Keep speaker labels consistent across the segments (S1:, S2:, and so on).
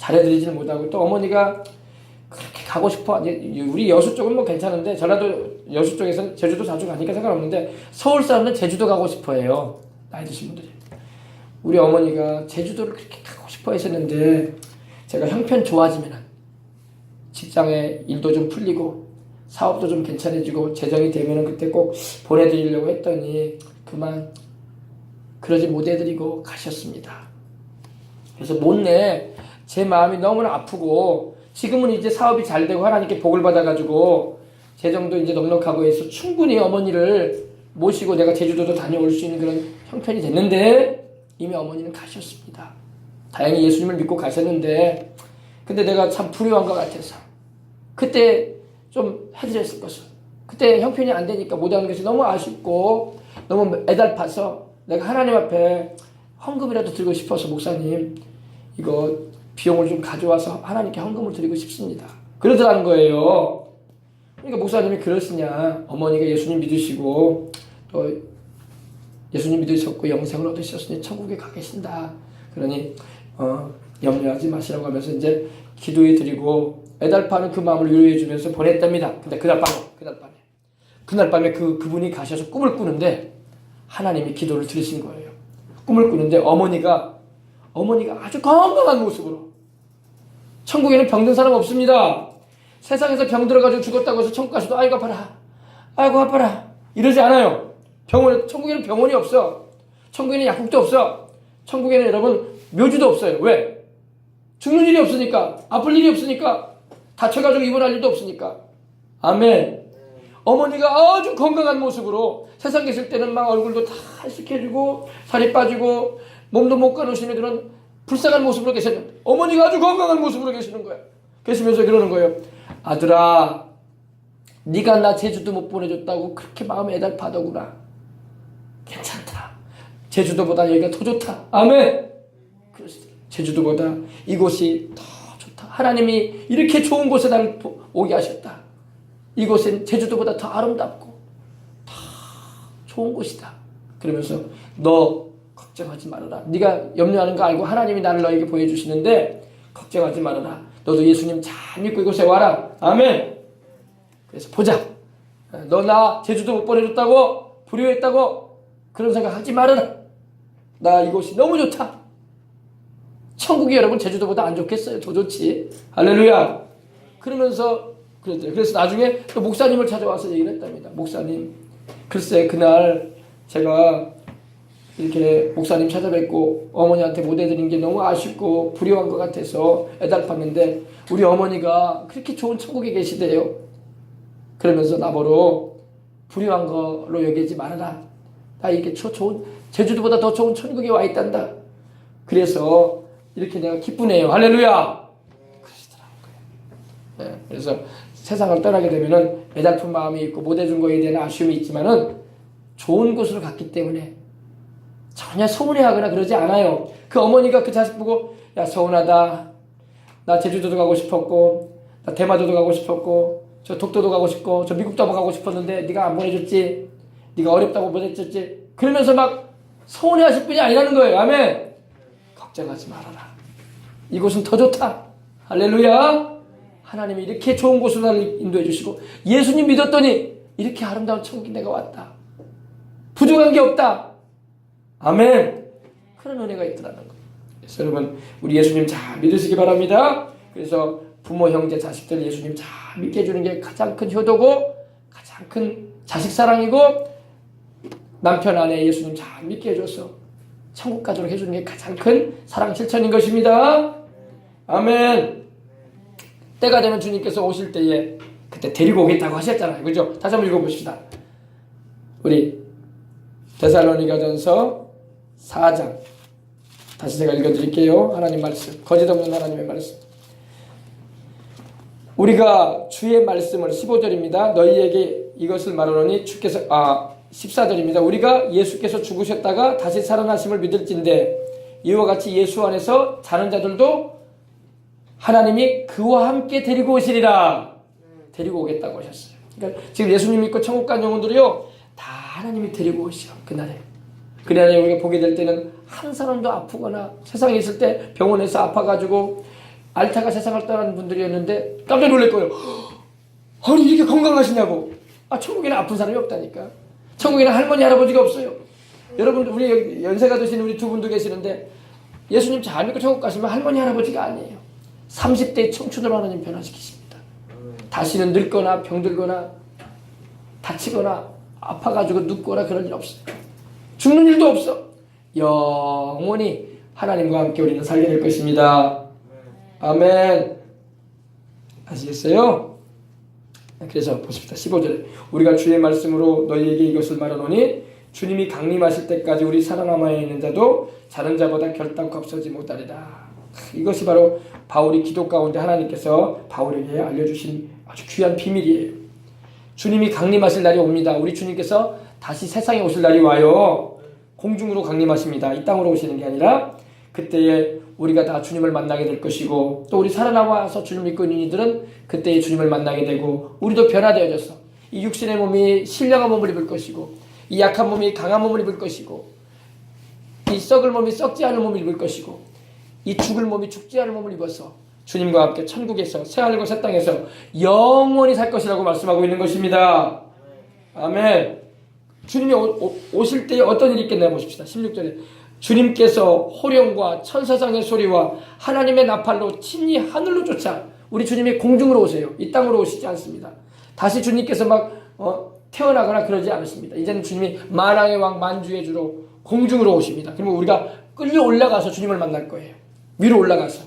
S1: 잘해드리지는 못하고, 또 어머니가 그렇게 가고 싶어. 우리 여수 쪽은 뭐 괜찮은데, 전라도 여수 쪽에서는 제주도 자주 가니까 상관없는데, 서울 사람은 제주도 가고 싶어 해요. 나이 드신 분들이. 우리 어머니가 제주도를 그렇게 가고 싶어 하셨는데, 제가 형편 좋아지면 직장에 일도 좀 풀리고 사업도 좀 괜찮아지고 재정이 되면은 그때 꼭 보내드리려고 했더니 그만 그러지 못해드리고 가셨습니다. 그래서 못내 제 마음이 너무나 아프고, 지금은 이제 사업이 잘 되고 하나님께 복을 받아가지고 재정도 이제 넉넉하고 해서 충분히 어머니를 모시고 내가 제주도도 다녀올 수 있는 그런 형편이 됐는데, 이미 어머니는 가셨습니다. 다행히 예수님을 믿고 가셨는데, 근데 내가 참 불효한 것 같아서 그때 좀 해드렸을 것을, 그때 형편이 안 되니까 못하는 것이 너무 아쉽고 너무 애달파서 내가 하나님 앞에 헌금이라도 드리고 싶어서, 목사님 이거 비용을 좀 가져와서 하나님께 헌금을 드리고 싶습니다, 그러더라는 거예요. 그러니까 목사님이 그러시냐, 어머니가 예수님 믿으시고 또 예수님 믿으셨고 영생을 얻으셨으니 천국에 가 계신다, 그러니 염려하지 마시라고 하면서 이제 기도해 드리고 애달파는 그 마음을 위로해 주면서 보냈답니다. 근데 그날 밤에 그분이 가셔서 꿈을 꾸는데 하나님이 기도를 들으신 거예요. 꿈을 꾸는데 어머니가 아주 건강한 모습으로, 천국에는 병든 사람 없습니다. 세상에서 병 들어가지고 죽었다고 해서 천국 가서도 아이고 아파라 이러지 않아요. 천국에는 병원이 없어. 천국에는 약국도 없어. 천국에는 여러분 묘지도 없어요. 왜? 죽는 일이 없으니까, 아플 일이 없으니까, 다쳐가지고 입원할 일도 없으니까. 아멘. 어머니가 아주 건강한 모습으로, 세상 계실 때는 막 얼굴도 다 시켜지고 살이 빠지고 몸도 못 가누시는 그런 불쌍한 모습으로 계셨는데, 어머니가 아주 건강한 모습으로 계시는 거예요. 계시면서 그러는 거예요. 아들아, 네가 나 제주도 못 보내줬다고 그렇게 마음에 애달파더구나. 괜찮다. 제주도보다 여기가 더 좋다. 아멘. 제주도보다 이곳이 더 좋다. 하나님이 이렇게 좋은 곳에 나를 오게 하셨다. 이곳은 제주도보다 더 아름답고 더 좋은 곳이다. 그러면서 너 걱정하지 말아라. 네가 염려하는 거 알고 하나님이 나를 너에게 보여주시는데 걱정하지 말아라. 너도 예수님 잘 믿고 이곳에 와라. 아멘. 그래서 보자. 너 나 제주도 못 보내줬다고 불효했다고 그런 생각 하지 말아라. 나 이곳이 너무 좋다. 천국이 여러분 제주도보다 안 좋겠어요? 더 좋지. 할렐루야. 그러면서 그랬대요. 그래서 나중에 또 목사님을 찾아와서 얘기를 했답니다. 목사님, 글쎄 그날 제가 이렇게 목사님 찾아뵙고 어머니한테 못 해드린 게 너무 아쉽고 불효한 것 같아서 애달팠는데 우리 어머니가 그렇게 좋은 천국에 계시대요. 그러면서 나보러 불효한 걸로 여기지 말아라. 나 이렇게 좋은 제주도보다 더 좋은 천국에 와 있단다. 그래서 이렇게 내가 기쁘네요. 할렐루야. 그러시더라고요. 네, 그래서 세상을 떠나게 되면은 애달픈 마음이 있고 못 해준 거에 대한 아쉬움이 있지만은 좋은 곳으로 갔기 때문에 전혀 서운해하거나 그러지 않아요. 그 어머니가 그 자식 보고 야 서운하다. 나 제주도도 가고 싶었고 나 대마도도 가고 싶었고 저 독도도 가고 싶고 저 미국도 한번 가고 싶었는데 네가 안 보내줬지. 네가 어렵다고 보내줬지. 그러면서 막 서운해하실 분이 아니라는 거예요. 아멘. 걱정하지 말아라. 이곳은 더 좋다. 할렐루야. 하나님이 이렇게 좋은 곳으로 나를 인도해 주시고 예수님 믿었더니 이렇게 아름다운 천국에 내가 왔다. 부족한 게 없다. 아멘. 그런 은혜가 있더라는 거예요. 그래서 여러분 우리 예수님 잘 믿으시기 바랍니다. 그래서 부모, 형제, 자식들 예수님 잘 믿게 해주는 게 가장 큰 효도고 가장 큰 자식 사랑이고 남편, 아내 예수님 잘 믿게 해줘서 천국 가도록 해주는 게 가장 큰 사랑 실천인 것입니다. 아멘. 때가 되면 주님께서 오실 때에 그때 데리고 오겠다고 하셨잖아요. 그죠? 다시 한번 읽어봅시다. 우리 데살로니가전서 4장 다시 제가 읽어드릴게요. 하나님 말씀, 거짓 없는 하나님의 말씀. 우리가 주의 말씀을 15절입니다. 너희에게 이것을 말하노니 주께서 14절입니다. 우리가 예수께서 죽으셨다가 다시 살아나심을 믿을진데 이와 같이 예수 안에서 자는 자들도 하나님이 그와 함께 데리고 오시리라. 데리고 오겠다고 하셨어요. 그러니까 지금 예수님 믿고 천국 간 영혼들이요 다 하나님이 데리고 오시오. 그날에 우리가 보게 될 때는 한 사람도 아프거나 세상에 있을 때 병원에서 아파가지고 알타가 세상을 떠난 분들이었는데 깜짝 놀랄 거예요. 아니 이렇게 건강하시냐고. 천국에는 아픈 사람이 없다니까. 천국에는 할머니 할아버지가 없어요. 여러분 우리 여기 연세가 드신 우리 두 분도 계시는데 예수님 잘 믿고 천국 가시면 할머니 할아버지가 아니에요. 30대의 청춘으로 하나님 변화시키십니다. 다시는 늙거나 병들거나 다치거나 아파가지고 눕거나 그런 일 없어요. 죽는 일도 없어. 영원히 하나님과 함께 우리는 살게 될 것입니다. 아멘. 아시겠어요? 그래서 보십시다. 15절에 우리가 주의 말씀으로 너희에게 이것을 말하노니 주님이 강림하실 때까지 우리 살아남아 있는 자도 자는 자보다 결단코 앞서지 못하리라. 이것이 바로 바울이 기도 가운데 하나님께서 바울에게 알려주신 아주 귀한 비밀이에요. 주님이 강림하실 날이 옵니다. 우리 주님께서 다시 세상에 오실 날이 와요. 공중으로 강림하십니다. 이 땅으로 오시는 게 아니라 그때에 우리가 다 주님을 만나게 될 것이고 또 우리 살아남아서 주님 믿고 있는 이들은 그때에 주님을 만나게 되고 우리도 변화되어져서 이 육신의 몸이 신령한 몸을 입을 것이고 이 약한 몸이 강한 몸을 입을 것이고 이 썩을 몸이 썩지 않은 몸을 입을 것이고 이 죽을 몸이 죽지 않은 몸을 입어서 주님과 함께 천국에서 새하늘과 새 땅에서 영원히 살 것이라고 말씀하고 있는 것입니다. 아멘. 주님이 오실 때에 어떤 일이 있겠나 보십시다. 16절에 주님께서 호령과 천사장의 소리와 하나님의 나팔로 친히 하늘로 쫓아 우리 주님이 공중으로 오세요. 이 땅으로 오시지 않습니다. 다시 주님께서 막 태어나거나 그러지 않으십니다. 이제는 주님이 만왕의 왕 만주의 주로 공중으로 오십니다. 그러면 우리가 끌려 올라가서 주님을 만날 거예요. 위로 올라가서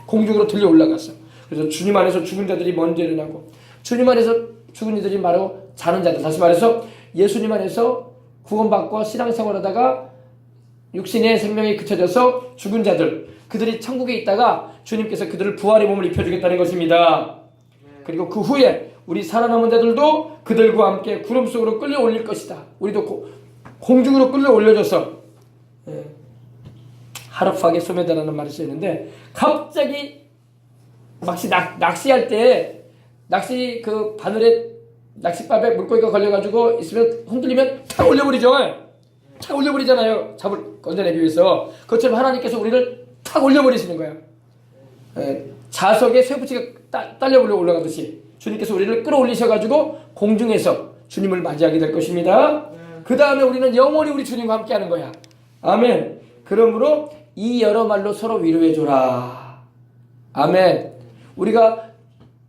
S1: 공중으로 들려 올라가서. 그래서 주님 안에서 죽은 자들이 먼저 일어나고 주님 안에서 죽은 이들이 바로 자는 자들. 다시 말해서 예수님 안에서 구원받고 신앙생활하다가 육신의 생명이 그쳐져서 죽은 자들, 그들이 천국에 있다가 주님께서 그들을 부활의 몸을 입혀주겠다는 것입니다. 그리고 그 후에 우리 살아남은 자들도 그들과 함께 구름 속으로 끌려 올릴 것이다. 우리도 공중으로 끌려 올려져서 하르파게 소매다라는 말이 쓰이는데 갑자기 낚시할 때 낚시 그 바늘에 낚싯밥에 물고기가 걸려가지고 있으면 흔들리면 탁 올려버리죠. 탁 올려버리잖아요. 건져내기 위해서. 그것처럼 하나님께서 우리를 탁 올려버리시는 거예요. 자석에 쇠붙이가 딸려버려 올라가듯이 주님께서 우리를 끌어올리셔가지고 공중에서 주님을 맞이하게 될 것입니다. 그 다음에 우리는 영원히 우리 주님과 함께하는 거야. 아멘. 그러므로 이 여러 말로 서로 위로해줘라. 아멘. 우리가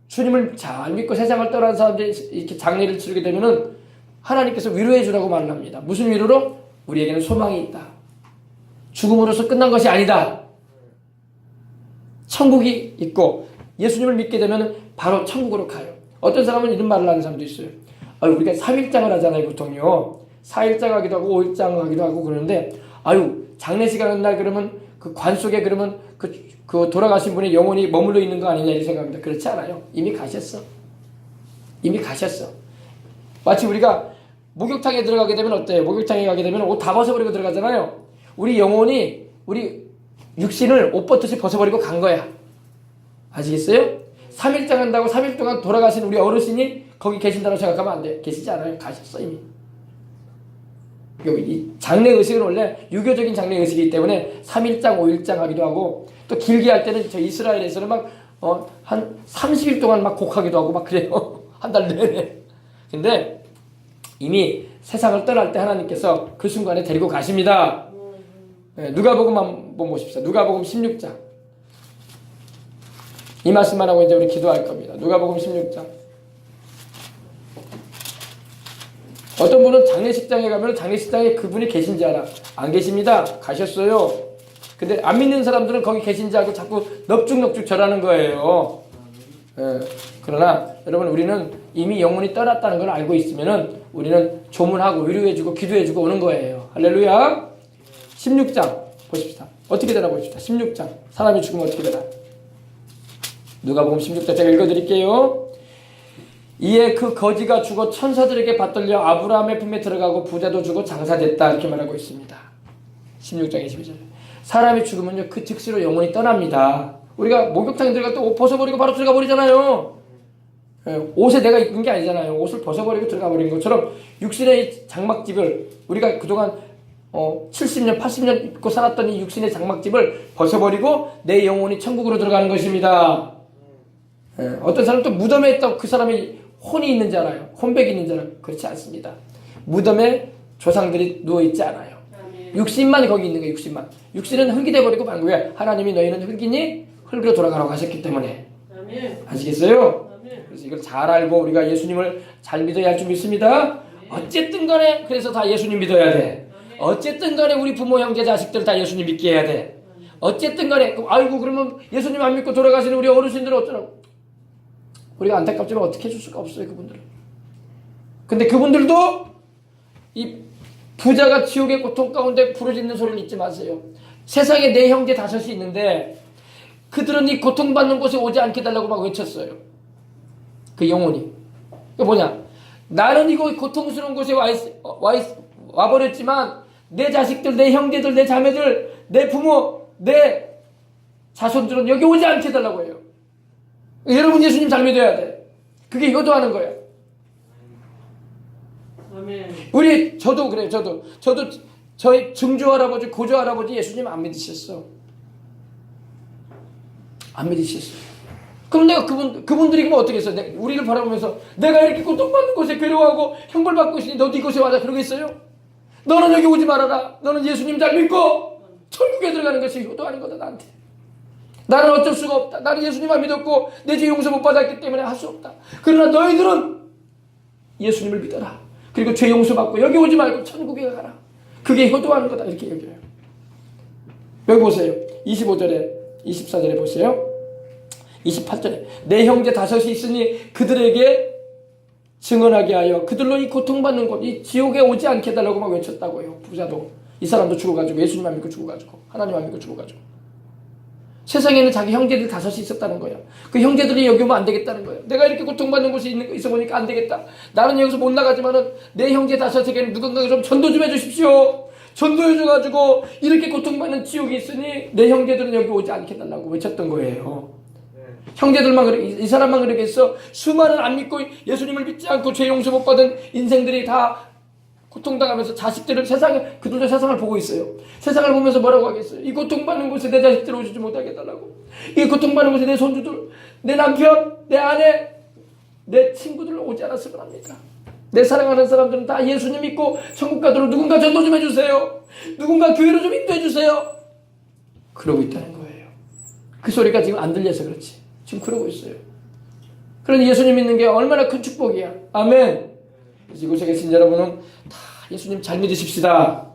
S1: 주님을 잘 믿고 세상을 떠난 사람들이 이렇게 장례를 치르게 되면은 하나님께서 위로해주라고 말을 합니다. 무슨 위로로? 우리에게는 소망이 있다. 죽음으로서 끝난 것이 아니다. 천국이 있고 예수님을 믿게 되면 바로 천국으로 가요. 어떤 사람은 이런 말을 하는 사람도 있어요. 우리가 3일장을 하잖아요. 보통요. 4일장 하기도 하고 5일장 하기도 하고 그러는데 장례식 하는 날 그러면 그 관 속에 그러면 그 돌아가신 분이 영원히 머물러 있는 거 아니냐 이 생각합니다. 그렇지 않아요. 이미 가셨어. 마치 우리가 목욕탕에 들어가게 되면 어때요? 목욕탕에 가게 되면 옷 다 벗어버리고 들어가잖아요. 우리 영혼이 우리 육신을 옷 벗듯이 벗어버리고 간 거야. 아시겠어요? 3일장 한다고 3일 동안 돌아가신 우리 어르신이 거기 계신다고 생각하면 안 돼. 계시지 않아요. 가셨어 이미. 이 장례 의식은 원래 유교적인 장례 의식이기 때문에 3일장, 5일장 하기도 하고 또 길게 할 때는 저 이스라엘에서는 한 30일 동안 막 곡하기도 하고 막 그래요. 한 달 내내. 근데 이미 세상을 떠날 때 하나님께서 그 순간에 데리고 가십니다. 누가복음 한번 보십시오. 누가복음 16장. 이 말씀만 하고 이제 우리 기도할 겁니다. 누가복음 16장. 어떤 분은 장례식장에 가면 장례식장에 그분이 계신지 알아. 안 계십니다. 가셨어요. 근데 안 믿는 사람들은 거기 계신지 알고 자꾸 넙죽넙죽 절하는 거예요. 그러나 여러분 우리는 이미 영혼이 떠났다는 걸 알고 있으면은 우리는 조문하고 위로해주고 기도해주고 오는 거예요. 할렐루야. 16장 보십시다. 어떻게 되나 보십시다. 16장 사람이 죽으면 어떻게 되나. 누가복음 16장 제가 읽어드릴게요. 이에 그 거지가 죽어 천사들에게 받들려 아브라함의 품에 들어가고 부자도 죽어 장사됐다 이렇게 말하고 있습니다. 16장 22절. 사람이 죽으면요 그 즉시로 영혼이 떠납니다. 우리가 목욕탕에 들어갈 때 옷 벗어버리고 바로 들어가 버리잖아요. 옷에 내가 입은 게 아니잖아요. 옷을 벗어버리고 들어가 버린 것처럼 육신의 장막집을 우리가 그동안 70년, 80년 입고 살았던 이 육신의 장막집을 벗어버리고 내 영혼이 천국으로 들어가는 것입니다. 어떤 사람은 또 무덤에 또 그 사람이 혼이 있는 줄 알아요. 혼백이 있는 줄 알아요. 그렇지 않습니다. 무덤에 조상들이 누워있지 않아요. 육신만 거기 있는 거예요. 육신만. 육신은 흙이 돼버리고 만 거예요. 하나님이 너희는 흙이니 흙으로 돌아가라고 하셨기 때문에. 아시겠어요? 그래서 이걸 잘 알고 우리가 예수님을 잘 믿어야 할 줄 믿습니다. 어쨌든 간에 그래서 다 예수님 믿어야 돼. 어쨌든 간에 우리 부모 형제 자식들 다 예수님 믿게 해야 돼. 어쨌든 간에 아이고 그러면 예수님 안 믿고 돌아가시는 우리 어르신들은 어쩌라고. 우리가 안타깝지만 어떻게 해줄 수가 없어요. 그분들은. 근데 그분들도 이 부자가 지옥의 고통 가운데 부르짖는 소리를 잊지 마세요. 세상에 내 형제 다섯이 있는데 그들은 이 고통받는 곳에 오지 않게 달라고 막 외쳤어요. 그 영혼이. 그 뭐냐? 나는 이거 고통스러운 곳에 와버렸지만 내 자식들, 내 형제들, 내 자매들, 내 부모, 내 자손들은 여기 오지 않게 해달라고 해요. 여러분 예수님 잘 믿어야 돼. 그게 효도하는 거예요. 저도 그래요. 저도 저희 증조 할아버지, 고조 할아버지 예수님 안 믿으셨어. 안 믿으셨어. 그럼 내가 그분들이 그러면 어떻게 했어? 우리를 바라보면서 내가 이렇게 고통받는 곳에 괴로워하고 형벌받고 있으니 너도 이곳에 와라 그러겠어요? 너는 여기 오지 말아라. 너는 예수님 잘 믿고 천국에 들어가는 것이 효도하는 거다 나한테. 나는 어쩔 수가 없다. 나는 예수님만 믿었고 내 죄 용서 못 받았기 때문에 할 수 없다. 그러나 너희들은 예수님을 믿어라. 그리고 죄 용서 받고 여기 오지 말고 천국에 가라. 그게 효도하는 거다 이렇게 얘기해요. 여기 보세요. 25절에 24절에 보세요. 28절에 내 형제 다섯이 있으니 그들에게 증언하게 하여 그들로 이 고통받는 곳 이 지옥에 오지 않게 해달라고 막 외쳤다고요. 부자도 이 사람도 죽어가지고 예수님 안 믿고 죽어가지고 하나님 안 믿고 죽어가지고 세상에는 자기 형제들 다섯이 있었다는 거예요. 그 형제들이 여기 오면 안 되겠다는 거예요. 내가 이렇게 고통받는 곳에 있어 보니까 안 되겠다. 나는 여기서 못 나가지만은 내 형제 다섯에게는 누군가 좀 전도 좀 해주십시오. 전도해줘가지고 이렇게 고통받는 지옥이 있으니 내 형제들은 여기 오지 않게 해달라고 외쳤던 거예요. 형제들만 그렇게 이 사람만 그러겠어. 수많은 안 믿고 예수님을 믿지 않고 죄 용서 못 받은 인생들이 다 고통당하면서 자식들을 그들도 세상을 보고 있어요. 세상을 보면서 뭐라고 하겠어요? 이 고통받는 곳에 내 자식들 오지 못하게 해달라고. 이 고통받는 곳에 내 손주들, 내 남편, 내 아내, 내 친구들 오지 않았으면 합니다. 내 사랑하는 사람들은 다 예수님 믿고 천국 가도록 누군가 전도 좀 해주세요. 누군가 교회로 좀 인도해 주세요. 그러고 있다는 거예요. 그 소리가 지금 안 들려서 그렇지. 지금 그러고 있어요. 그런데 예수님 믿는 게 얼마나 큰 축복이야. 아멘. 그래서 이곳에 계신 여러분은 다 예수님 잘 믿으십시다.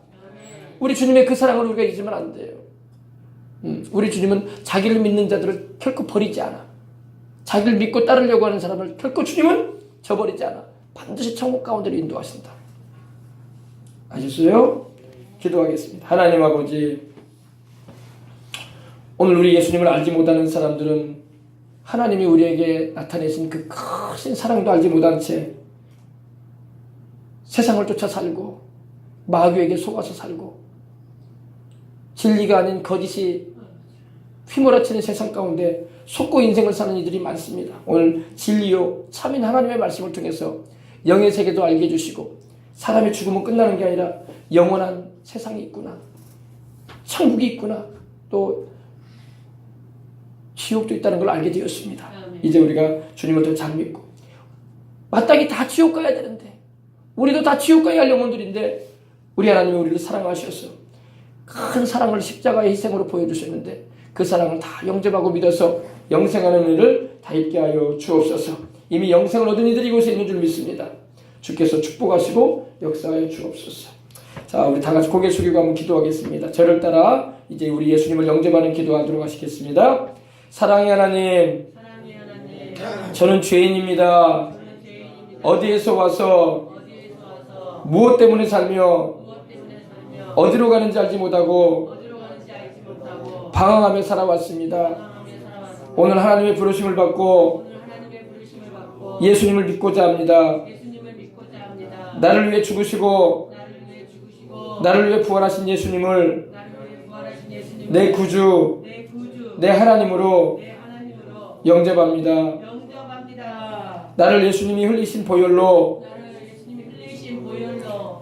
S1: 우리 주님의 그 사랑을 우리가 잊으면 안 돼요. 우리 주님은 자기를 믿는 자들을 결코 버리지 않아. 자기를 믿고 따르려고 하는 사람을 결코 주님은 저버리지 않아. 반드시 천국 가운데로 인도하신다. 아셨어요? 기도하겠습니다. 하나님 아버지, 오늘 우리 예수님을 알지 못하는 사람들은 하나님이 우리에게 나타내신 그 크신 사랑도 알지 못한 채 세상을 쫓아 살고 마귀에게 속아서 살고 진리가 아닌 거짓이 휘몰아치는 세상 가운데 속고 인생을 사는 이들이 많습니다. 오늘 진리요 참인 하나님의 말씀을 통해서 영의 세계도 알게 해주시고 사람의 죽음은 끝나는 게 아니라 영원한 세상이 있구나, 천국이 있구나, 또 지옥도 있다는 걸 알게 되었습니다. 이제 우리가 주님을 더 잘 믿고 마땅히 다 지옥 가야 되는데 우리도 다 지옥 가야 할 영혼들인데 우리 하나님이 우리를 사랑하셔서 큰 사랑을 십자가의 희생으로 보여주셨는데 그 사랑을 다 영접하고 믿어서 영생하는 일을 다 있게 하여 주옵소서. 이미 영생을 얻은 이들이 이곳에 있는 줄 믿습니다. 주께서 축복하시고 역사하여 주옵소서. 자, 우리 다 같이 고개 숙이고 한번 기도하겠습니다. 저를 따라 이제 우리 예수님을 영접하는 기도하도록 하시겠습니다. 사랑의 하나님, 저는 죄인입니다. 어디에서 와서 무엇 때문에 살며 어디로 가는지 알지 못하고 방황하며 살아왔습니다. 오늘 하나님의 부르심을 받고 예수님을 믿고자 합니다. 나를 위해 죽으시고 나를 위해 부활하신 예수님을 내 구주, 내 하나님으로 영접합니다. 나를 예수님이 흘리신 보혈로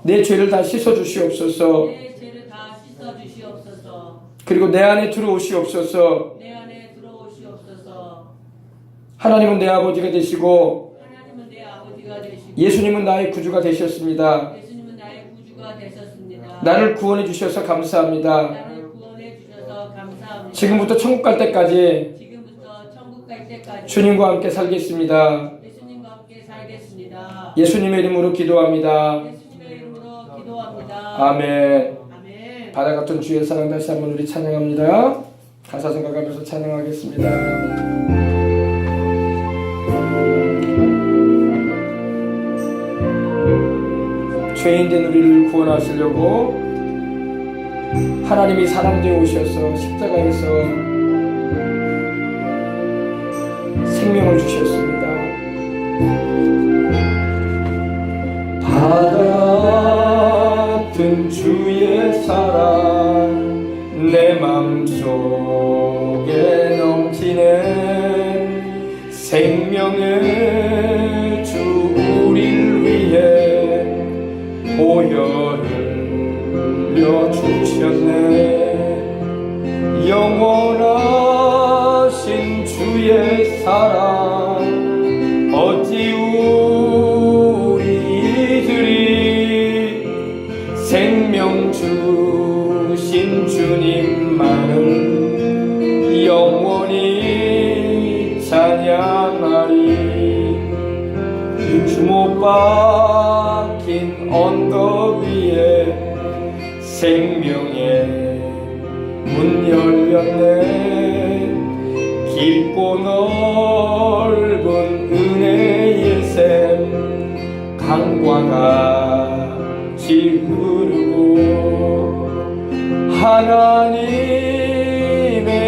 S1: 내 죄를 다 씻어 주시옵소서. 그리고 내 안에 들어오시옵소서.
S2: 내 안에 들어오시옵소서.
S1: 하나님은 내 아버지가 되시고
S2: 하나님은 내 아버지가 되시고
S1: 예수님은 나의 구주가 되셨습니다.
S2: 예수님은 나의 구주가 되셨습니다.
S1: 나를 구원해 주셔서 감사합니다.
S2: 나를 구원해 주셔서 감사합니다.
S1: 지금부터 천국 갈 때까지
S2: 지금부터 천국 갈 때까지
S1: 주님과 함께 살겠습니다.
S2: 예수님과 함께 살겠습니다.
S1: 예수님의 이름으로 기도합니다.
S2: 예수님의 이름으로 기도합니다.
S1: 아멘.
S2: 아멘.
S1: 바다 같은 주의 사랑 다시 한번 우리 찬양합니다. 가사 생각하면서 찬양하겠습니다. 죄인된 우리를 구원하시려고 하나님이 사람 되어 오셔서 십자가에서 생명을 주셨습니다. 바다 같은 주의 사랑 내 맘속에 넘치네. 생명의 주 우릴 위해 보혈을 흘려주셨네. 영원하신 주의 사랑 어찌 우리들이 생명 주신 주님만을 영원히 찬양하리. 주 못 박힌 언덕 위에 생명의 문 열렸네. 깊고 넓은 은혜의 샘 강과 같이 흐르고 하나님의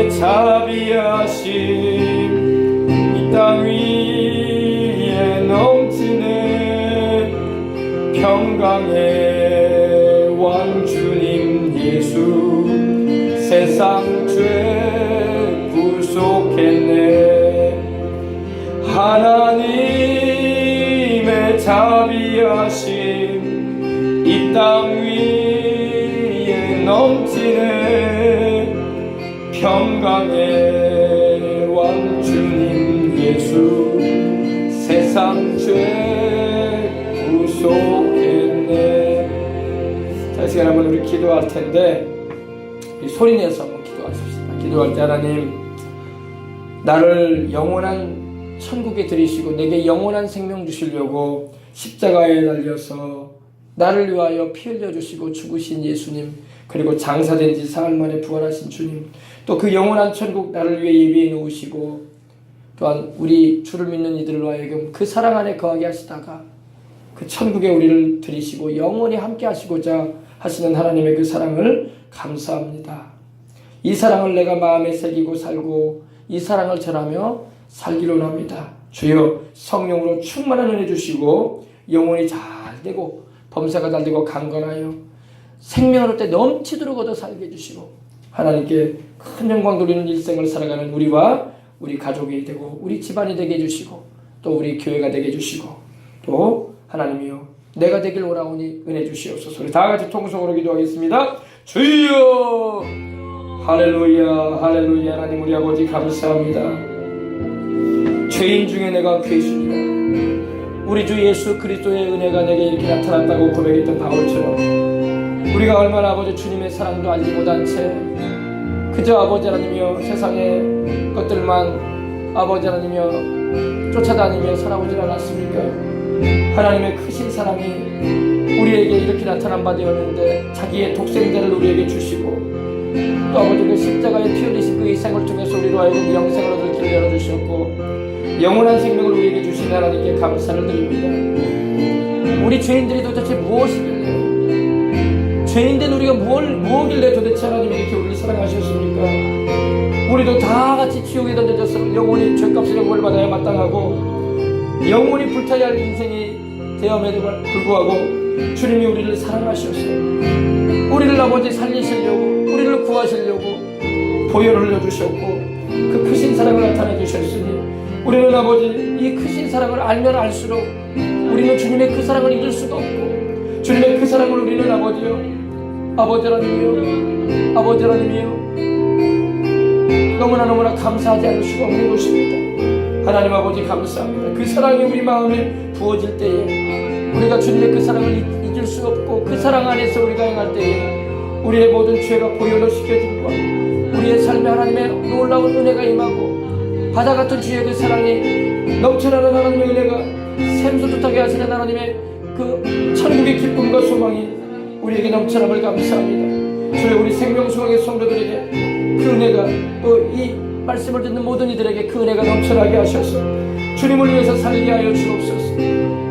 S1: 자비하심 이 땅 위에 넘치네. 평강의 왕 주님 예수 세상 죄 구속했네. 하나님의 자비하심 이 땅 위에 넘치네. 평강의 왕 주님 예수 세상 죄 구속했네. 자, 이 시간 한번 우리 기도할 텐데 소리 내서 한번 기도하십시다. 기도할 때 하나님, 나를 영원한 천국에 들이시고 내게 영원한 생명 주시려고 십자가에 달려서 나를 위하여 피 흘려주시고 죽으신 예수님, 그리고 장사된 지 사흘 만에 부활하신 주님, 또 그 영원한 천국 나를 위해 예비해 놓으시고 또한 우리 주를 믿는 이들로 하여금 그 사랑 안에 거하게 하시다가 그 천국에 우리를 들이시고 영원히 함께 하시고자 하시는 하나님의 그 사랑을 감사합니다. 이 사랑을 내가 마음에 새기고 살고 이 사랑을 전하며 살기로 합니다. 주여, 성령으로 충만한 은혜 주시고 영혼이 잘 되고 범사가 잘 되고 강건하여 생명을 얻을 때 넘치도록 얻어 살게 해주시고 하나님께 큰 영광 돌리는 일생을 살아가는 우리와 우리 가족이 되고 우리 집안이 되게 해주시고 또 우리 교회가 되게 해주시고 또 하나님이여 내가 되길 원하오니 은혜 주시옵소서. 우리 다같이 통성으로 기도하겠습니다. 주여, 할렐루야 할렐루야. 하나님 우리 아버지 감사합니다. 죄인 중에 내가 괴수니라. 우리 주 예수 그리스도의 은혜가 내게 이렇게 나타났다고 고백했던 바울처럼 우리가 얼마나 아버지 주님의 사랑도 알지 못한 채 그저 아버지 하나님이여 세상의 것들만 아버지 하나님이여 쫓아다니며 살아오질 않았습니까? 하나님의 크신 사랑이 우리에게 이렇게 나타난 바 되었는데 자기의 독생자를 우리에게 주시고 또 아버지 그 십자가에 피 흘리신 그 희생을 통해서 우리로 하여금 영생을 얻을 길을 열어주셨고 영원한 생명을 우리에게 주신 하나님께 감사를 드립니다. 우리 죄인들이 도대체 무엇이길래 죄인된 우리가 뭐길래 도대체 하나님이 이렇게 우리를 사랑하셨습니까? 우리도 다 같이 지옥에 던져져서 영원히 죄값을 영원을 받아야 마땅하고 영원히 불타야 할 인생이 되었음에도 불구하고 주님이 우리를 사랑하셨어요. 우리를 아버지 살리시려고 우리를 구하시려고 보혈을 흘려주셨고 그 크신 사랑을 나타내 주셨으니 우리는 아버지 이 크신 사랑을 알면 알수록 우리는 주님의 그 사랑을 잊을 수가 없고 주님의 그 사랑을 우리는 아버지 하나님이요 너무나 감사하지 않을 수가 없는 것입니다. 하나님 아버지 감사합니다. 그 사랑이 우리 마음에 부어질 때에 우리가 주님의 그 사랑을 잊을 수 없고 그 사랑 안에서 우리가 행할 때에 우리의 모든 죄가 보혈로씻겨짐과 우리의 삶에 하나님의 놀라운 은혜가 임하고 바다 같은 주의 그 사랑이 넘쳐나는 하나님의 은혜가 샘솟듯하게 하시는 하나님의 그 천국의 기쁨과 소망이 우리에게 넘쳐남을 감사합니다. 주여 우리 생명수강의 성도들에게 그 은혜가 또 이 말씀을 듣는 모든 이들에게 그 은혜가 넘쳐나게 하셔서 주님을 위해서 살게 하여 주옵소서.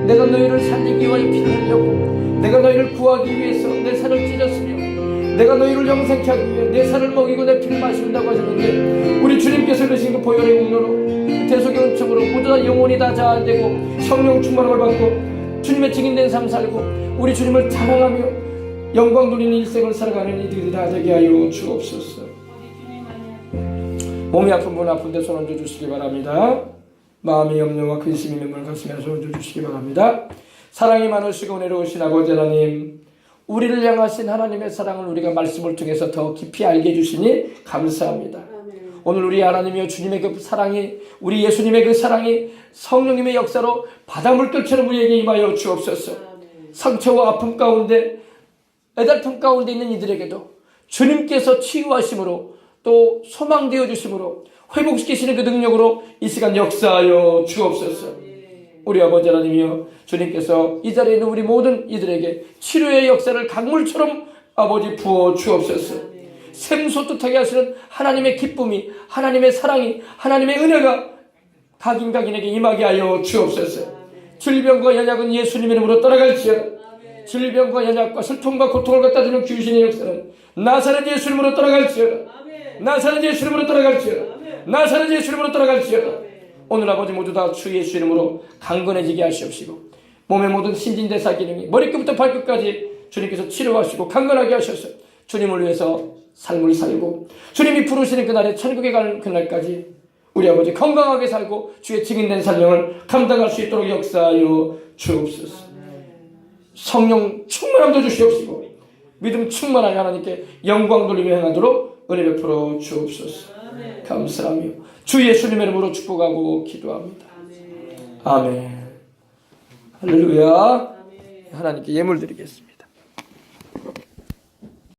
S1: 내가 너희를 살리기 위하여 피를 흘렸고 내가 너희를 구하기 위해서 내 살을 찢었으며 내가 너희를 영생케 하기 위해 내 살을 먹이고 내 피를 마신다고 하셨는데 우리 주님께서 그러신 그 보혈의 공로로 대속의 은총으로 모두 다 영혼이 다 자아되고 성령 충만함을 받고 주님의 증인된 삶 살고 우리 주님을 자랑하며 영광 돌리는 일생을 살아가는 이들이 다 되게 하여 주옵소서. 몸이 아픈 분 아픈데 손 얹어 주시기 바랍니다. 마음의 염려와 근심이 mem물 가슴에 손 얹어 주시기 바랍니다. 사랑이 많으시고 은혜로우신 아버지 하나님, 우리를 향하신 하나님의 사랑을 우리가 말씀을 통해서 더 깊이 알게 해주시니 감사합니다. 오늘 우리 하나님이여 주님의 그 사랑이 우리 예수님의 그 사랑이 성령님의 역사로 바닷물결처럼 우리에게 임하여 주옵소서. 상처와 아픔 가운데 애달픔 가운데 있는 이들에게도 주님께서 치유하심으로 또 소망되어 주심으로 회복시키시는 그 능력으로 이 시간 역사하여 주옵소서. 우리 아버지 하나님이여 주님께서 이 자리에 있는 우리 모든 이들에게 치료의 역사를 강물처럼 아버지 부어 주옵소서. 샘솟듯하게 하시는 하나님의 기쁨이 하나님의 사랑이 하나님의 은혜가 각인각인에게 임하게 하여 주옵소서. 질병과 연약은 예수님의 이름으로 떠나갈지어다. 질병과 연약과 슬픔과 고통을 갖다 주는 귀신의 역사는 나사렛 예수 이름으로 떠나갈지어다. 나사렛 예수 이름으로 떠나갈지어다. 나사렛 예수 이름으로 떠나갈지어다. 오늘 아버지 모두 다 주 예수 이름으로 강건해지게 하시옵시고 몸의 모든 신진대사 기능이 머리끝부터 발끝까지 주님께서 치료하시고 강건하게 하셔서 주님을 위해서 삶을 살고 주님이 부르시는 그날에 천국에 가는 그날까지 우리 아버지 건강하게 살고 주의 증인된 사명을 감당할 수 있도록 역사하여 주옵소서. 성령 충만함도 주시옵시고 믿음 충만하게 하나님께 영광 돌리며 행하도록 은혜 베풀어 주옵소서. 감사하며 주 예수님의 이름으로 축복하고 기도합니다. 아멘. 할렐루야. 하나님께 예물 드리겠습니다.